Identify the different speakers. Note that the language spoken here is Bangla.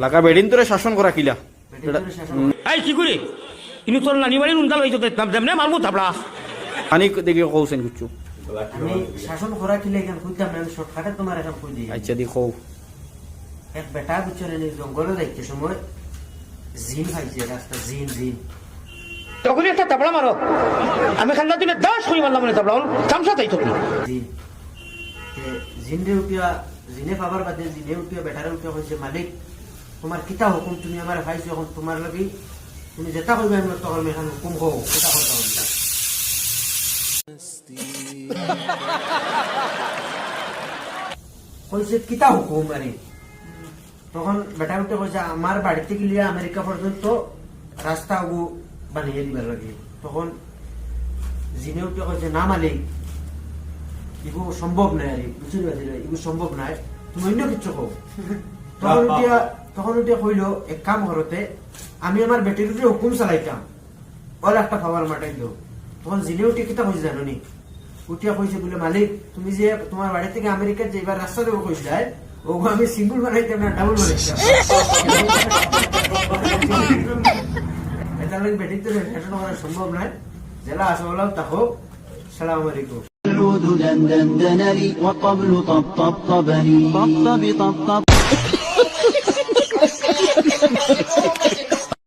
Speaker 1: লাগা বেডিন তোরে শাসন করা কিলা
Speaker 2: এই কি করি ইনু তোর নানি বাড়ি নুনকাল হইতো দেমনে মারমু থাপড়া
Speaker 1: আনি দেখি কৌছেন কিছু
Speaker 3: আমি শাসন করা কিলে এখান কইতাম না, আমি শর্টকাটে তোমার এখন কই দিই।
Speaker 1: আচ্ছা দি কৌ
Speaker 3: এক বেটা গুচরে নি জঙ্গলে যাইতে সময় জিন খাইছে রাস্তা জিন জিন
Speaker 2: তখন একটা থাপড়া মারো আমি খান্না দিনে 10 কই মারলাম না থাপড়া কামসা তাই তো
Speaker 3: জিন জিন রে উঠিয়া জিনে পাবার বাদে জিনে উঠিয়া বেটারে উঠিয়া কইছে মালিক তোমার কিতা হুকুম তুমি আমার ভাইছো এখন তোমার লাগি তুমি যেটা কইবে আমি তখন মেখান হুকুম কও কিতা করতে হবে কইছে কিতা হুকুম আরে তখন বেটা উঠে কইছে আমার বাড়িতে গিয়ে আমেরিকা পর্যন্ত রাস্তা বানিয়ে দিবার লাগে। তখন জিনে উঠে কইছে না মালিক ইগু সম্ভব নাই আরে বুঝতে পারছি ইগু সম্ভব নাই তুমি অন্য কিছু কও। তখন উঠিয়া কইলো এক কাম করতে আমি আমার বেটির উপরে হুকুম চালাইতাম ওর একটা খাবার মাটাই দো। তখন জিনে উঠে কিতা কইছে জানো নি উঠিয়া কইছে বলে মালিক তুমি যে তোমার বাড়ি থেকে আমেরিকা যে এবার রাস্তা দেবো কইছিলে ওগো আমি সিঙ্গল বানাইতাম না ডাবল বানাইতাম। এটা লাগে বেটির তো শাসন করা সম্ভব নয়। জেলা আসা বললাম তাহো সালাম আলাইকুম।
Speaker 4: العود دندن لي والطبل طبطبني طبطب طبطب